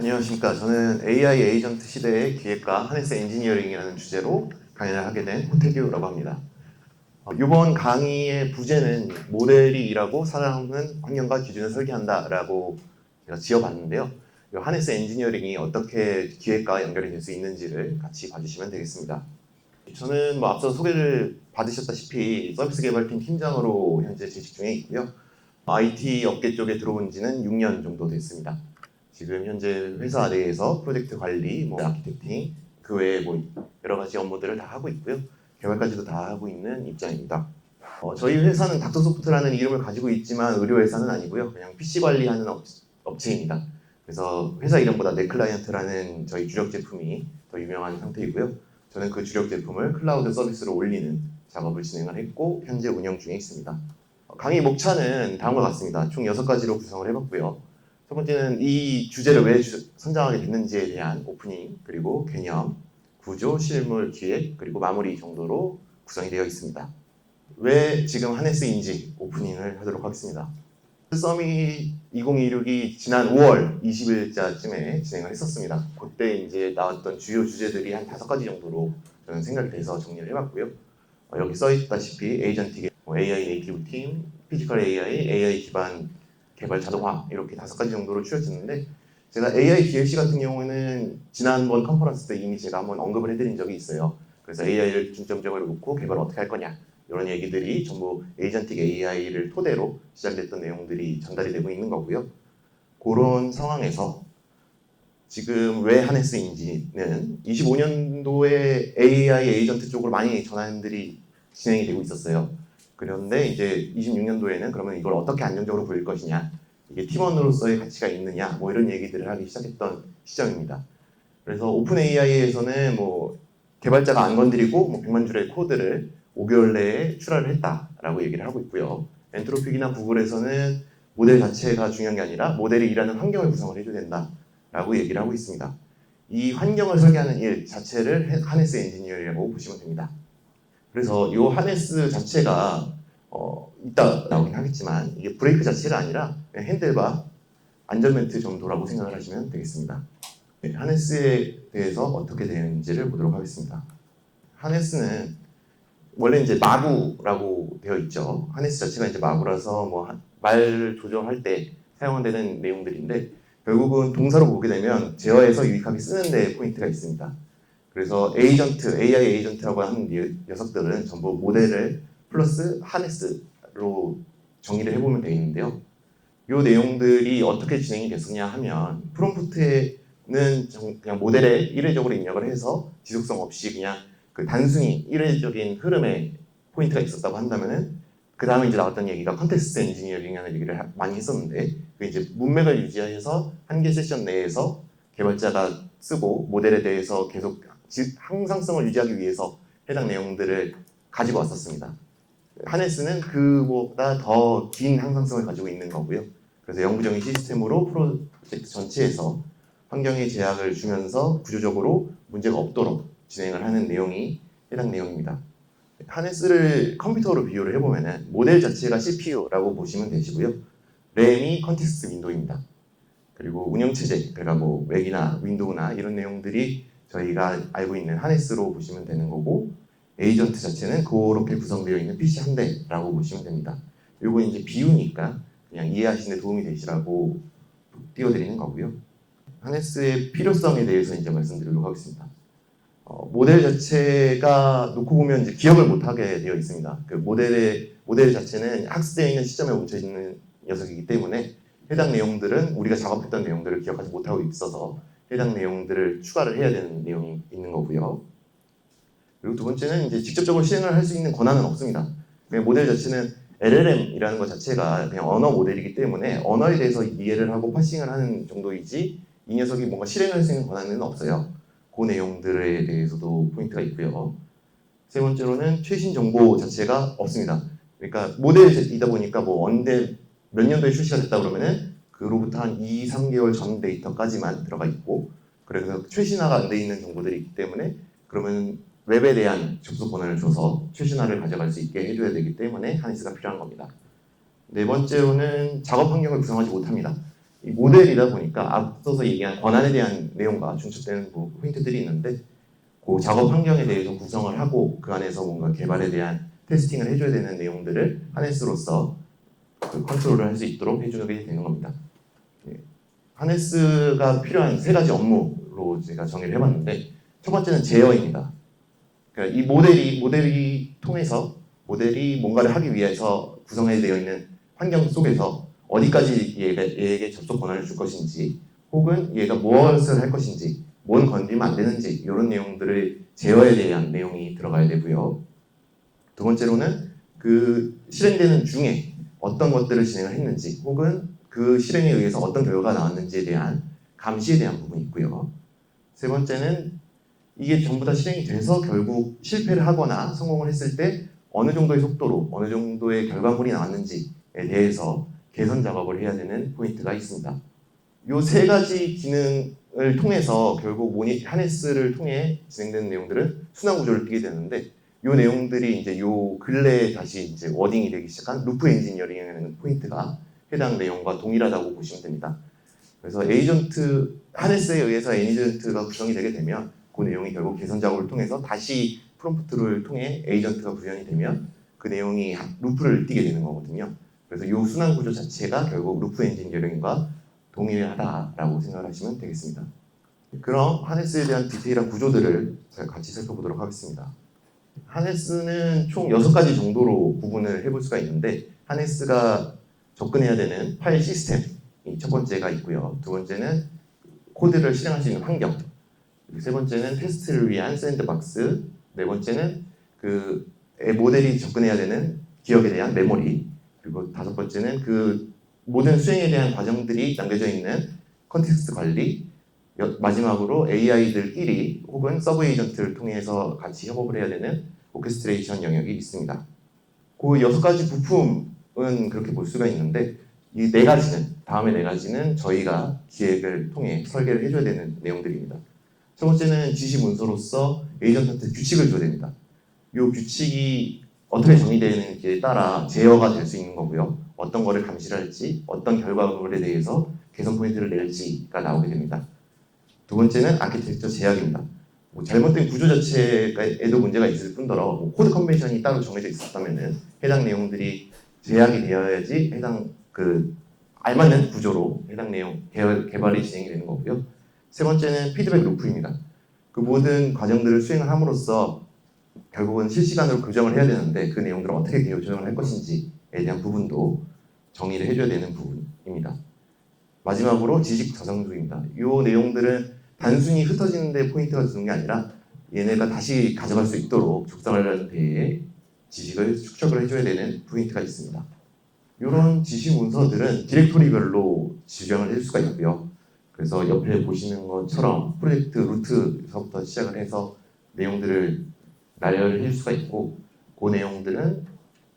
안녕하십니까. 저는 AI 에이전트 시대의 기획과 하네스 엔지니어링이라는 주제로 강연을 하게 된 호태규라고 합니다. 이번 강의의 부제는 모델이 일하고 사람은 환경과 기준을 설계한다라고 제가 지어봤는데요. 이 하네스 엔지니어링이 어떻게 기획과 연결이 될 수 있는지를 같이 봐주시면 되겠습니다. 저는 앞서 소개를 받으셨다시피 서비스 개발팀 팀장으로 현재 재직 중에 있고요. IT 업계 쪽에 들어온 지는 6년 정도 됐습니다. 지금 현재 회사 내에서 프로젝트 관리, 아키텍팅, 그 외에 여러 가지 업무들을 다 하고 있고요. 개발까지도 다 하고 있는 입장입니다. 저희 회사는 닥터소프트라는 이름을 가지고 있지만 의료회사는 아니고요. 그냥 PC 관리하는 업체입니다. 그래서 회사 이름보다 넷클라이언트라는 저희 주력 제품이 더 유명한 상태이고요. 저는 그 주력 제품을 클라우드 서비스로 올리는 작업을 진행을 했고 현재 운영 중에 있습니다. 강의 목차는 다음과 같습니다. 총 6가지로 구성을 해봤고요. 첫 번째는 이 주제를 왜 선정하게 됐는지에 대한 오프닝, 그리고 개념, 구조, 실물, 기획, 그리고 마무리 정도로 구성이 되어 있습니다. 왜 지금 하네스인지 오프닝을 하도록 하겠습니다. 서밋 2026이 지난 5월 20일자쯤에 진행을 했었습니다. 그때 이제 나왔던 주요 주제들이 한 5가지 정도로 저는 생각이 돼서 정리를 해봤고요. 여기 써있다시피 에이전틱, AI 네이티브 팀, 피지컬 AI 기반 개발 자동화 이렇게 5가지 정도로 추려졌는데 제가 AI DLC 같은 경우는 지난번 컨퍼런스 때 이미 제가 한번 언급을 해드린 적이 있어요. 그래서 AI를 중점적으로 놓고 개발을 어떻게 할 거냐 이런 얘기들이 전부 에이전틱 AI를 토대로 시작됐던 내용들이 전달이 되고 있는 거고요. 그런 상황에서 지금 왜 하네스인지는 25년도에 AI 에이전트 쪽으로 많이 전환들이 진행이 되고 있었어요. 그런데 이제 26년도에는 그러면 이걸 어떻게 안정적으로 보일 것이냐, 이게 팀원으로서의 가치가 있느냐, 이런 얘기들을 하기 시작했던 시점입니다. 그래서 오픈 AI에서는 개발자가 안 건드리고 100만 줄의 코드를 5개월 내에 출하를 했다라고 얘기를 하고 있고요. 엔트로픽이나 구글에서는 모델 자체가 중요한 게 아니라 모델이 일하는 환경을 구성을 해줘야 된다라고 얘기를 하고 있습니다. 이 환경을 설계하는 일 자체를 하네스 엔지니어라고 보시면 됩니다. 그래서 이 하네스 자체가 이따 나오긴 하겠지만 이게 브레이크 자체가 아니라 핸들바, 안전벨트 정도라고 생각을 하시면 되겠습니다. 하네스에 대해서 어떻게 되는지를 보도록 하겠습니다. 하네스는 원래 이제 마구라고 되어 있죠. 하네스 자체가 이제 마구라서 말 조정할 때 사용되는 내용들인데 결국은 동사로 보게 되면 제어해서 유익하게 쓰는 데 포인트가 있습니다. 그래서 AI 에이전트라고 하는 녀석들은 전부 모델을 플러스 하네스로 정의를 해보면 되어 있는데요. 이 내용들이 어떻게 진행이 됐었냐 하면 프롬프트에는 그냥 모델에 이례적으로 입력을 해서 지속성 없이 그냥 그 단순히 이례적인 흐름에 포인트가 있었다고 한다면은 그 다음에 이제 나왔던 얘기가 컨텍스트 엔지니어링이라는 얘기를 많이 했었는데 그 이제 문맥을 유지해서 한 개 세션 내에서 개발자가 쓰고 모델에 대해서 계속 항상성을 유지하기 위해서 해당 내용들을 가지고 왔었습니다. 하네스는 그보다 더 긴 항상성을 가지고 있는 거고요. 그래서 영구적인 시스템으로 프로젝트 전체에서 환경에 제약을 주면서 구조적으로 문제가 없도록 진행을 하는 내용이 해당 내용입니다. 하네스를 컴퓨터로 비교를 해보면 모델 자체가 CPU라고 보시면 되시고요. 램이 컨텍스트 윈도우입니다. 그리고 운영체제, 그러니까 맥이나 윈도우나 이런 내용들이 저희가 알고 있는 하네스로 보시면 되는 거고 에이전트 자체는 그렇게 구성되어 있는 PC 한 대라고 보시면 됩니다. 이거 이제 비유니까 그냥 이해하시는 데 도움이 되시라고 띄워드리는 거고요. 하네스의 필요성에 대해서 이제 말씀드리도록 하겠습니다. 모델 자체가 놓고 보면 이제 기억을 못하게 되어 있습니다. 그 모델 자체는 학습되어 있는 시점에 멈춰 있는 녀석이기 때문에 해당 내용들은 우리가 작업했던 내용들을 기억하지 못하고 있어서 해당 내용들을 추가를 해야 되는 내용이 있는 거고요. 그리고 두 번째는 이제 직접적으로 실행을 할 수 있는 권한은 없습니다. 모델 자체는 LLM이라는 것 자체가 그냥 언어 모델이기 때문에 언어에 대해서 이해를 하고 파싱을 하는 정도이지 이 녀석이 뭔가 실행할 수 있는 권한은 없어요. 그 내용들에 대해서도 포인트가 있고요. 세 번째로는 최신 정보 자체가 없습니다. 그러니까 모델이다 보니까 언제 몇 년도에 출시가 됐다 그러면은 그로부터 한 2, 3개월 전 데이터까지만 들어가 있고 그래서 최신화가 안 돼 있는 정보들이 있기 때문에 그러면 웹에 대한 접속 권한을 줘서 최신화를 가져갈 수 있게 해줘야 되기 때문에 하네스가 필요한 겁니다. 네 번째로는 작업 환경을 구성하지 못합니다. 이 모델이다 보니까 앞서서 얘기한 권한에 대한 내용과 중첩되는 포인트들이 있는데 그 작업 환경에 대해서 구성을 하고 그 안에서 뭔가 개발에 대한 테스팅을 해줘야 되는 내용들을 하네스로서 그 컨트롤을 할 수 있도록 해주게 되는 겁니다. 하네스가 필요한 세 가지 업무로 제가 정의를 해봤는데 첫 번째는 제어입니다. 그러니까 이 모델이 통해서 모델이 뭔가를 하기 위해서 구성되어 있는 환경 속에서 어디까지 얘에게 접속 권한을 줄 것인지 혹은 얘가 무엇을 할 것인지 뭔 건드리면 안 되는지 이런 내용들을 제어에 대한 내용이 들어가야 되고요. 두 번째로는 그 실행되는 중에 어떤 것들을 진행을 했는지 혹은 그 실행에 의해서 어떤 결과가 나왔는지에 대한 감시에 대한 부분이 있고요. 세 번째는 이게 전부 다 실행이 돼서 결국 실패를 하거나 성공을 했을 때 어느 정도의 속도로 어느 정도의 결과물이 나왔는지에 대해서 개선 작업을 해야 되는 포인트가 있습니다. 이 세 가지 기능을 통해서 결국 하네스를 통해 진행되는 내용들은 순환 구조를 띠게 되는데 이 내용들이 이제 요 근래에 다시 이제 워딩이 되기 시작한 루프 엔지니어링이라는 포인트가 해당 내용과 동일하다고 보시면 됩니다. 그래서 하네스에 의해서 에이전트가 구성이 되게 되면 그 내용이 결국 개선 작업을 통해서 다시 프롬프트를 통해 에이전트가 구현이 되면 그 내용이 루프를 띠게 되는 거거든요. 그래서 이 순환 구조 자체가 결국 루프 엔지니어링과 동일하다라고 생각하시면 되겠습니다. 그럼 하네스에 대한 디테일한 구조들을 같이 살펴보도록 하겠습니다. 하네스는 총 6가지 정도로 구분을 해볼 수가 있는데 하네스가 접근해야 되는 파일 시스템이 첫 번째가 있고요. 두 번째는 코드를 실행할 수 있는 환경, 세 번째는 테스트를 위한 샌드박스, 네 번째는 그 모델이 접근해야 되는 기억에 대한 메모리, 그리고 다섯 번째는 그 모든 수행에 대한 과정들이 남겨져 있는 컨텍스트 관리, 마지막으로 AI들끼리 혹은 서브 에이전트를 통해서 같이 협업을 해야 되는 오케스트레이션 영역이 있습니다. 그 6가지 부품은 그렇게 볼 수가 있는데 이 다음에 네 가지는 저희가 기획을 통해 설계를 해줘야 되는 내용들입니다. 첫 번째는 지시 문서로서 에이전트한테 규칙을 줘야 됩니다. 이 규칙이 어떻게 정의되는지에 따라 제어가 될 수 있는 거고요. 어떤 거를 감시를 할지, 어떤 결과물에 대해서 개선 포인트를 낼지가 나오게 됩니다. 두 번째는 아키텍처 제약입니다. 잘못된 구조 자체에도 문제가 있을 뿐더러 코드 컨벤션이 따로 정해져 있었다면 해당 내용들이 제약이 되어야지 해당 알맞는 구조로 해당 내용 개발이 진행이 되는 거고요. 세 번째는 피드백 루프입니다. 그 모든 과정들을 수행을 함으로써 결국은 실시간으로 교정을 해야 되는데 그 내용들을 어떻게 교정을 할 것인지에 대한 부분도 정의를 해줘야 되는 부분입니다. 마지막으로 지식 저장소입니다. 이 내용들은 단순히 흩어지는 데 포인트가 주는 게 아니라 얘네가 다시 가져갈 수 있도록 적성하려는 데에 지식을 축적을 해줘야 되는 포인트가 있습니다. 이런 지시 문서들은 디렉토리별로 지정을 할 수가 있고요. 그래서 옆에 보시는 것처럼 프로젝트 루트에서부터 시작을 해서 내용들을 나열할 수가 있고 그 내용들은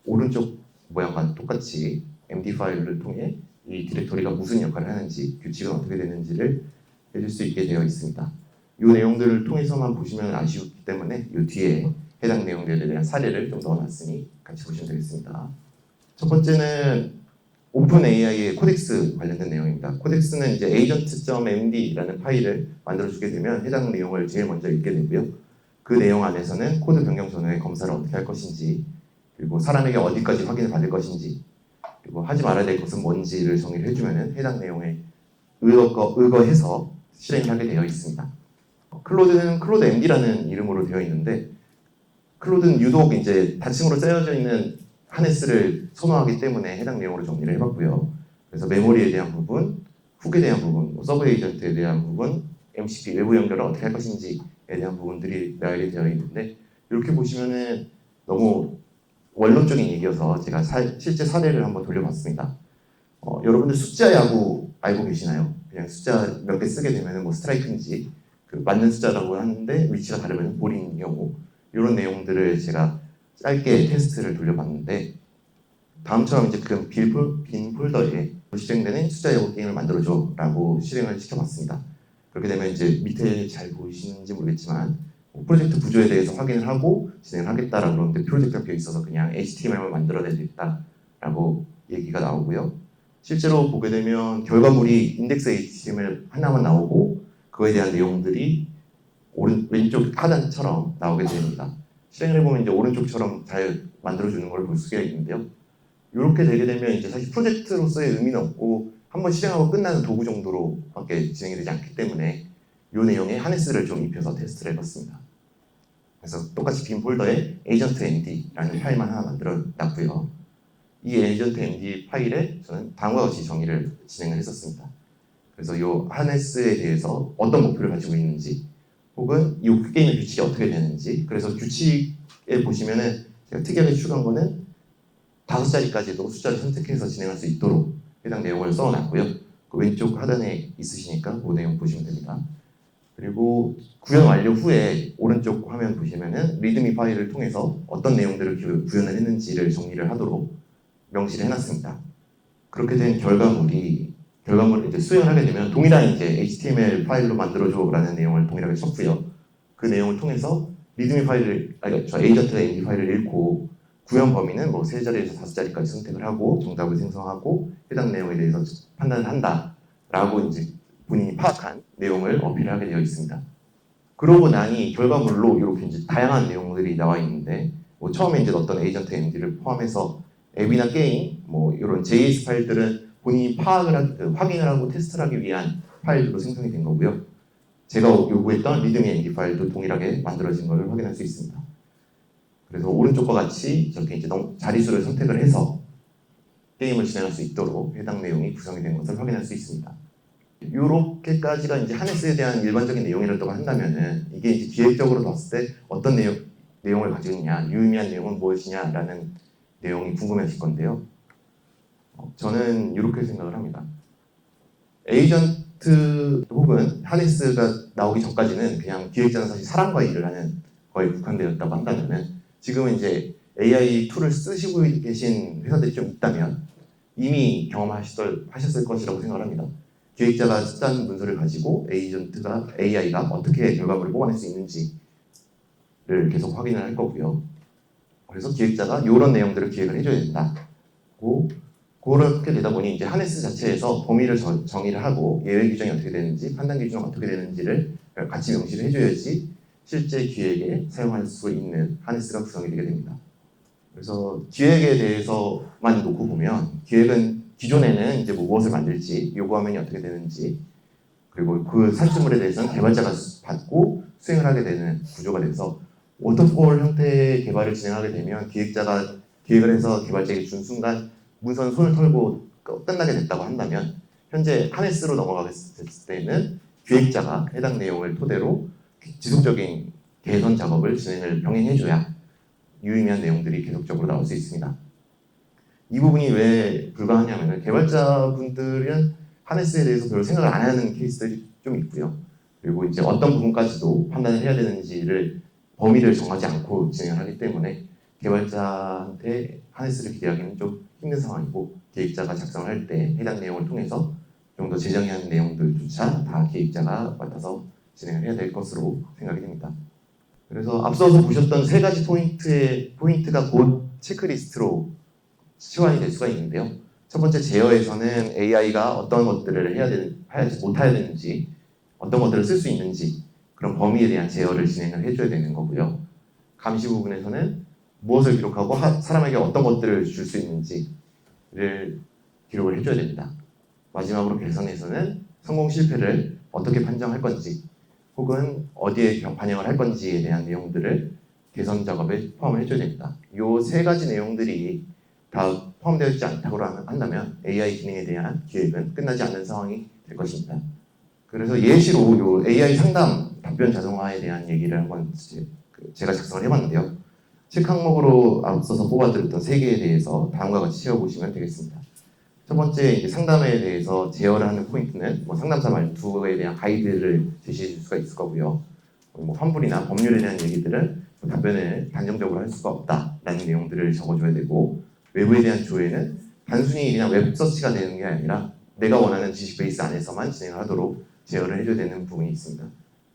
오른쪽 모양과 똑같이 MD 파일을 통해 이 디렉토리가 무슨 역할을 하는지 규칙은 어떻게 되는지를 해줄 수 있게 되어 있습니다. 이 내용들을 통해서만 보시면 아쉬우기 때문에 이 뒤에 해당 내용들에 대한 사례를 좀 넣어놨으니 같이 보시면 되겠습니다. 첫 번째는 오픈 AI의 코덱스 관련된 내용입니다. 코덱스는 이제 agent.md라는 파일을 만들어주게 되면 해당 내용을 제일 먼저 읽게 되고요. 그 내용 안에서는 코드 변경 전후에 검사를 어떻게 할 것인지, 그리고 사람에게 어디까지 확인을 받을 것인지, 그리고 하지 말아야 될 것은 뭔지를 정의를 해주면 해당 내용에 의거해서 실행을 하게 되어 있습니다. 클로드는 클로드 MD라는 이름으로 되어 있는데 클로드는 유독 이제 다층으로 짜여져 있는 하네스를 선호하기 때문에 해당 내용으로 정리를 해봤고요. 그래서 메모리에 대한 부분, 훅에 대한 부분, 서브 에이전트에 대한 부분, MCP 외부 연결을 어떻게 할 것인지에 대한 부분들이 나열이 되어 있는데 이렇게 보시면은 너무 원론적인 얘기여서 제가 실제 사례를 한번 돌려봤습니다. 여러분들 숫자 야구 알고 계시나요? 그냥 숫자 몇 개 쓰게 되면 뭐 스트라이크인지 맞는 숫자라고 하는데 위치가 다르면 볼인 경우 이런 내용들을 제가 짧게 테스트를 돌려봤는데 다음처럼 이제 그 빈 폴더에 실행되는 숫자 야구 게임을 만들어줘 라고 실행을 시켜봤습니다. 그렇게 되면 이제 밑에 잘 보이시는지 모르겠지만 프로젝트 구조에 대해서 확인을 하고 진행을 하겠다라고 그러는데 프로젝트가 비어 있어서 그냥 HTML만 만들어내겠다라고 얘기가 나오고요. 실제로 보게 되면 결과물이 인덱스 HTML 하나만 나오고 그거에 대한 내용들이 왼쪽 하단처럼 나오게 됩니다. 실행을 해보면 이제 오른쪽처럼 잘 만들어주는 걸 볼 수가 있는데요. 이렇게 되게 되면 이제 사실 프로젝트로서의 의미는 없고 한번 실행하고 끝나는 도구 정도로밖에 진행이 되지 않기 때문에 이 내용에 하네스를 좀 입혀서 테스트를 해봤습니다. 그래서 똑같이 빈 폴더에 agent md라는 파일만 하나 만들어 놨고요. 이 agent md 파일에 저는 다음과 같이 정의를 진행을 했었습니다. 그래서 이 하네스에 대해서 어떤 목표를 가지고 있는지 혹은 이 게임의 규칙이 어떻게 되는지, 그래서 규칙에 보시면은 제가 특이하게 추가한 거는 5자리까지도 숫자를 선택해서 진행할 수 있도록 해당 내용을 써놨고요. 그 왼쪽 하단에 있으시니까 그 내용 보시면 됩니다. 그리고 구현 완료 후에 오른쪽 화면 보시면은 리드미 파일을 통해서 어떤 내용들을 구현을 했는지를 정리를 하도록 명시를 해놨습니다. 그렇게 된 결과물을 이제 수행을 하게 되면 동일한 이제 HTML 파일로 만들어줘라는 내용을 동일하게 쳤고요. 그 내용을 통해서 리드미 파일을, 저 agent md 파일을 읽고 구현 범위는 뭐 3자리에서 5자리까지 선택을 하고 정답을 생성하고 해당 내용에 대해서 판단을 한다라고 이제 본인이 파악한 내용을 어필하게 되어 있습니다. 그러고 나니 결과물로 이렇게 이제 다양한 내용들이 나와 있는데 뭐 처음에 이제 어떤 agent md를 포함해서 앱이나 게임 뭐 이런 JS 파일들은 본인이 확인을 하고 테스트를 하기 위한 파일로 생성이 된 거고요. 제가 요구했던 리드미 md 파일도 동일하게 만들어진 것을 확인할 수 있습니다. 그래서 오른쪽과 같이 저렇게 이제 자릿수를 선택을 해서 게임을 진행할 수 있도록 해당 내용이 구성이 된 것을 확인할 수 있습니다. 이렇게까지가 이제 하네스에 대한 일반적인 내용이라고 한다면은 이게 이제 기획적으로 봤을 때 어떤 내용을 가지고 있냐, 유의미한 내용은 무엇이냐라는 내용이 궁금하실 건데요. 저는 이렇게 생각을 합니다. 에이전트 혹은 하네스가 나오기 전까지는 그냥 기획자는 사실 사람과 일을 하는 거에 국한되었다고 한다면은 지금은 이제 AI 툴을 쓰시고 계신 회사들이 좀 있다면 이미 경험하셨을 것이라고 생각을 합니다. 기획자가 쓴 문서를 가지고 AI가 어떻게 결과물을 뽑아낼 수 있는지를 계속 확인을 할 거고요. 그래서 기획자가 이런 내용들을 기획을 해줘야 된다고 그렇게 되다 보니 이제 하네스 자체에서 범위를 정의를 하고 예외 규정이 어떻게 되는지 판단 기준이 어떻게 되는지를 같이 명시를 해줘야지 실제 기획에 사용할 수 있는 하네스가 구성이 되게 됩니다. 그래서 기획에 대해서만 놓고 보면 기획은 기존에는 이제 뭐 무엇을 만들지, 요구 화면이 어떻게 되는지, 그리고 그 산출물에 대해서는 개발자가 받고 수행을 하게 되는 구조가 돼서 워터폴 형태의 개발을 진행하게 되면 기획자가 기획을 해서 개발자에게 준 순간 문서는 손을 털고 끝나게 됐다고 한다면 현재 하네스로 넘어가겠을 때는 기획자가 해당 내용을 토대로 지속적인 개선 작업을 병행해줘야 유의미한 내용들이 계속적으로 나올 수 있습니다. 이 부분이 왜 불가하냐면 개발자분들은 하네스에 대해서 별로 생각을 안 하는 케이스들이 좀 있고요. 그리고 이제 어떤 부분까지도 판단을 해야 되는지를 범위를 정하지 않고 진행을 하기 때문에 개발자한테 하네스를 기대하기는 좀 힘든 상황이고 기획자가 작성을 할 때 해당 내용을 통해서 좀 더 재정의하는 내용들조차 다 기획자가 맡아서 진행을 해야 될 것으로 생각이 됩니다. 그래서 앞서서 보셨던 3가지 포인트가 곧 체크리스트로 치환이 될 수가 있는데요. 첫 번째 제어에서는 AI가 어떤 것들을 못해야 되는지, 어떤 것들을 쓸 수 있는지 그런 범위에 대한 제어를 진행을 해줘야 되는 거고요. 감시 부분에서는 무엇을 기록하고 사람에게 어떤 것들을 줄 수 있는지를 기록을 해줘야 됩니다. 마지막으로 개선에서는 성공 실패를 어떻게 판정할 건지 혹은 어디에 반영을 할 건지에 대한 내용들을 개선 작업에 포함을 해줘야 됩니다. 이 3가지 내용들이 다 포함되어 있지 않다고 한다면 AI 기능에 대한 기획은 끝나지 않는 상황이 될 것입니다. 그래서 예시로 이 AI 상담 답변 자동화에 대한 얘기를 한번 제가 작성을 해봤는데요. 책 항목으로 앞서서 뽑아드렸던 3개에 대해서 다음과 같이 채워보시면 되겠습니다. 첫 번째 이제 상담에 대해서 제어를 하는 포인트는 뭐 상담사 말투에 대한 가이드를 제시해 줄 수가 있을 거고요. 뭐 환불이나 법률에 대한 얘기들은 답변을 단정적으로 할 수가 없다라는 내용들을 적어줘야 되고 외부에 대한 조회는 단순히 그냥 웹 서치가 되는 게 아니라 내가 원하는 지식 베이스 안에서만 진행을 하도록 제어를 해줘야 되는 부분이 있습니다.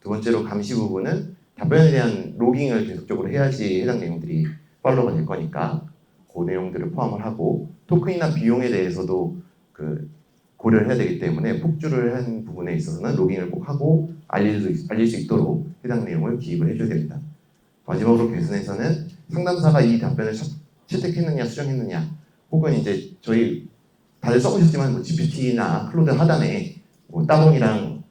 두 번째로 감시 부분은 답변에 대한 로깅을 계속적으로 해야지 해당 내용들이 팔로우가 될 거니까 그 내용들을 포함을 하고 토큰이나 비용에 대해서도 고려를 해야 되기 때문에 폭주를 한 부분에 있어서는 로깅을 꼭 하고 알릴 수 있도록 해당 내용을 기입을 해줘야 됩니다. 마지막으로 개선에서는 상담사가 이 답변을 채택했느냐 수정했느냐, 혹은 이제 저희 다들 써보셨지만 뭐 GPT나 클로드 하단에 뭐 따봉이랑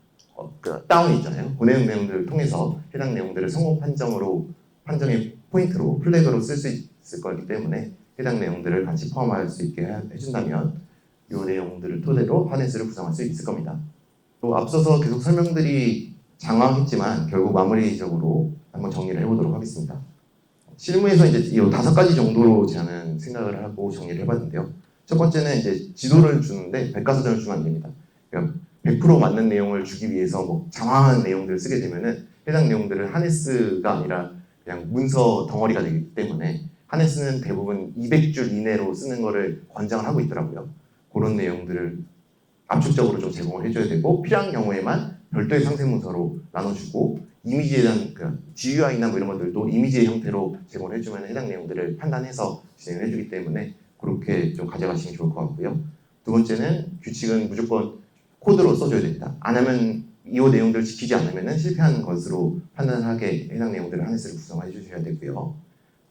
다운이 있잖아요. 그 내용들을 통해서 해당 내용들을 성공 판정의 포인트로 플래그로 쓸 수 있을 거기 때문에 해당 내용들을 같이 포함할 수 있게 해준다면 이 내용들을 토대로 하네스를 구성할 수 있을 겁니다. 또 앞서서 계속 설명들이 장황했지만 결국 마무리적으로 한번 정리를 해보도록 하겠습니다. 실무에서 이제 이 5가지 정도로 저는 생각을 하고 정리를 해봤는데요. 첫 번째는 이제 지도를 주는데 백과사전을 주면 안 됩니다. 그러니까 100% 맞는 내용을 주기 위해서 뭐 장황한 내용들을 쓰게 되면은 해당 내용들은 하네스가 아니라 그냥 문서 덩어리가 되기 때문에 하네스는 대부분 200줄 이내로 쓰는 거를 권장을 하고 있더라고요. 그런 내용들을 압축적으로 좀 제공을 해줘야 되고, 필요한 경우에만 별도의 상세 문서로 나눠주고, 이미지에 대한 GUI나 뭐 이런 것들도 이미지의 형태로 제공을 해주면 해당 내용들을 판단해서 진행을 해주기 때문에 그렇게 좀 가져가시면 좋을 것 같고요. 두 번째는 규칙은 무조건 코드로 써줘야 됩니다. 안 하면 이 내용들을 지키지 않으면 실패하는 것으로 판단하게 해당 내용들을 하네스를 구성해 주셔야 되고요.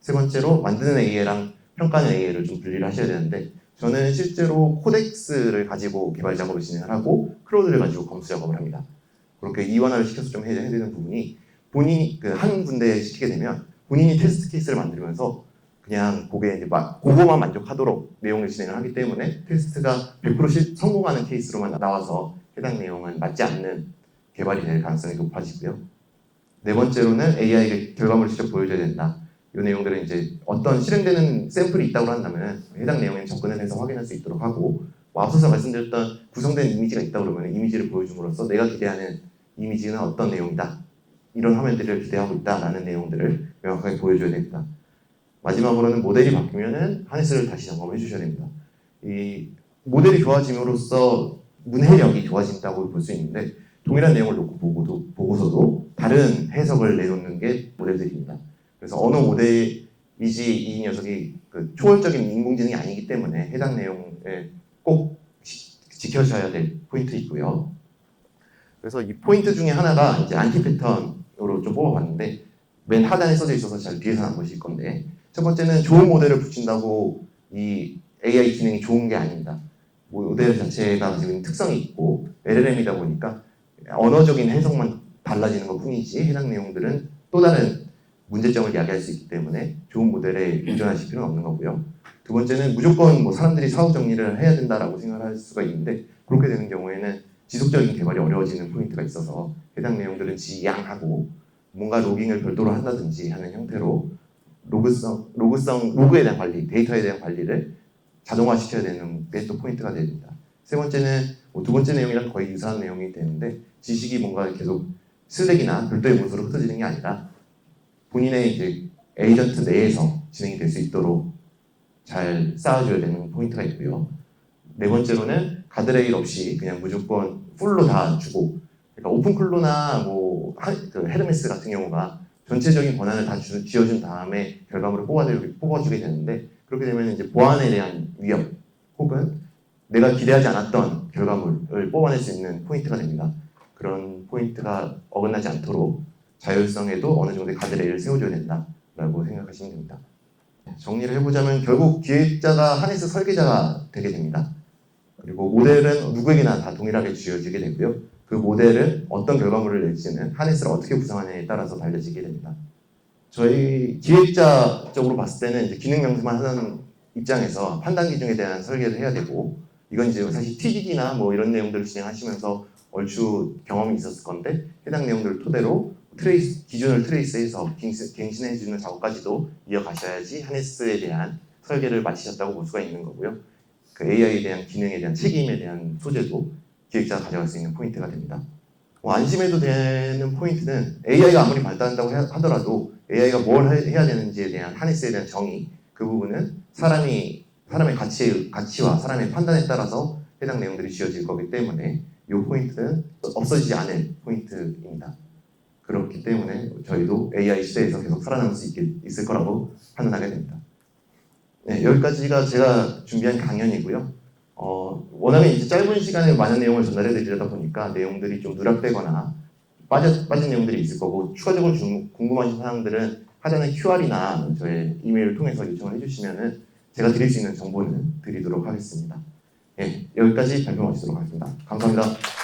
세 번째로 만드는 AI랑 평가하는 AI를 좀 분리를 하셔야 되는데, 저는 실제로 코덱스를 가지고 개발 작업을 진행을 하고 클로드를 가지고 검수 작업을 합니다. 그렇게 이원화를 시켜서 좀 해야 되는 부분이, 본인이 한 군데에 시키게 되면 본인이 테스트 케이스를 만들면서 그냥 그게 이제 그거만 만족하도록 내용을 진행을 하기 때문에 테스트가 100% 성공하는 케이스로만 나와서 해당 내용은 맞지 않는 개발이 될 가능성이 높아지고요. 네 번째로는 AI의 결과물을 직접 보여줘야 된다. 이 내용들은 이제 어떤 실행되는 샘플이 있다고 한다면 해당 내용에 접근을 해서 확인할 수 있도록 하고, 앞서서 말씀드렸던 구성된 이미지가 있다고 그러면 이미지를 보여줌으로써 내가 기대하는 이미지는 어떤 내용이다, 이런 화면들을 기대하고 있다라는 내용들을 명확하게 보여줘야 됩니다. 마지막으로는 모델이 바뀌면은 하네스를 다시 점검해 주셔야 됩니다. 이 모델이 좋아짐으로써 문해력이 좋아진다고 볼 수 있는데, 동일한 내용을 놓고 보고서도 다른 해석을 내놓는 게 모델들입니다. 그래서 어느 모델이지 이 녀석이 초월적인 인공지능이 아니기 때문에 해당 내용에 꼭 지켜져야 될 포인트 있고요. 그래서 이 포인트 중에 하나가 이제 안티 패턴으로 좀 뽑아봤는데, 맨 하단에 써져 있어서 잘 뒤에서는 안 보실 건데, 첫 번째는 좋은 모델을 붙인다고 이 AI 기능이 좋은 게 아닙니다. 모델 자체가 가지고 있는 특성이 있고 LLM이다 보니까 언어적인 해석만 달라지는 것 뿐이지 해당 내용들은 또 다른 문제점을 야기할 수 있기 때문에 좋은 모델에 의존하실 필요는 없는 거고요. 두 번째는 무조건 뭐 사람들이 사후 정리를 해야 된다라고 생각할 수가 있는데, 그렇게 되는 경우에는 지속적인 개발이 어려워지는 포인트가 있어서 해당 내용들은 지양하고 뭔가 로깅을 별도로 한다든지 하는 형태로 로그에 대한 관리, 데이터에 대한 관리를 자동화시켜야 되는 게 또 포인트가 됩니다. 세 번째는 두 번째 내용이랑 거의 유사한 내용이 되는데, 지식이 뭔가 계속 슬랙이나 별도의 문서로 흩어지는 게 아니라 본인의 이제 에이전트 내에서 진행이 될 수 있도록 잘 쌓아줘야 되는 포인트가 있고요. 네 번째로는 가드레일 없이 그냥 무조건 풀로 다 주고, 그러니까 오픈클로나 뭐 헤르메스 같은 경우가 전체적인 권한을 다 쥐어준 다음에 결과물을 뽑아주게 되는데, 그렇게 되면 이제 보안에 대한 위협 혹은 내가 기대하지 않았던 결과물을 뽑아낼 수 있는 포인트가 됩니다. 그런 포인트가 어긋나지 않도록 자율성에도 어느 정도의 가드레일을 세워줘야 된다라고 생각하시면 됩니다. 정리를 해보자면 결국 기획자가 하네스 설계자가 되게 됩니다. 그리고 모델은 누구에게나 다 동일하게 쥐어지게 되고요. 그 모델은 어떤 결과물을 낼지는 하네스를 어떻게 구성하느냐에 따라서 달려지게 됩니다. 저희 기획자 쪽으로 봤을 때는 이제 기능 명세만 하는 입장에서 판단 기준에 대한 설계를 해야 되고, 이건 이제 사실 TDD나 뭐 이런 내용들을 진행하시면서 얼추 경험이 있었을 건데, 해당 내용들을 토대로 기준을 트레이스해서 갱신해주는 작업까지도 이어가셔야지 하네스에 대한 설계를 마치셨다고 볼 수가 있는 거고요. 그 AI에 대한 기능에 대한 책임에 대한 소재도 기획자가 가져갈 수 있는 포인트가 됩니다. 안심해도 되는 포인트는 AI가 아무리 발달한다고 하더라도 AI가 뭘 해야 되는지에 대한 하네스에 대한 정의, 그 부분은 사람의 가치와 사람의 판단에 따라서 해당 내용들이 지어질 거기 때문에 이 포인트는 없어지지 않을 포인트입니다. 그렇기 때문에 저희도 AI 시대에서 계속 살아남을 수 있을 거라고 판단하게 됩니다. 네, 여기까지가 제가 준비한 강연이고요. 워낙에 이제 짧은 시간에 많은 내용을 전달해 드리려다 보니까 내용들이 좀 누락되거나 빠진 내용들이 있을 거고 추가적으로 궁금하신 사항들은 하단의 QR이나 저의 이메일을 통해서 요청을 해주시면은 제가 드릴 수 있는 정보는 드리도록 하겠습니다. 예, 여기까지 발표 마치도록 하겠습니다. 감사합니다.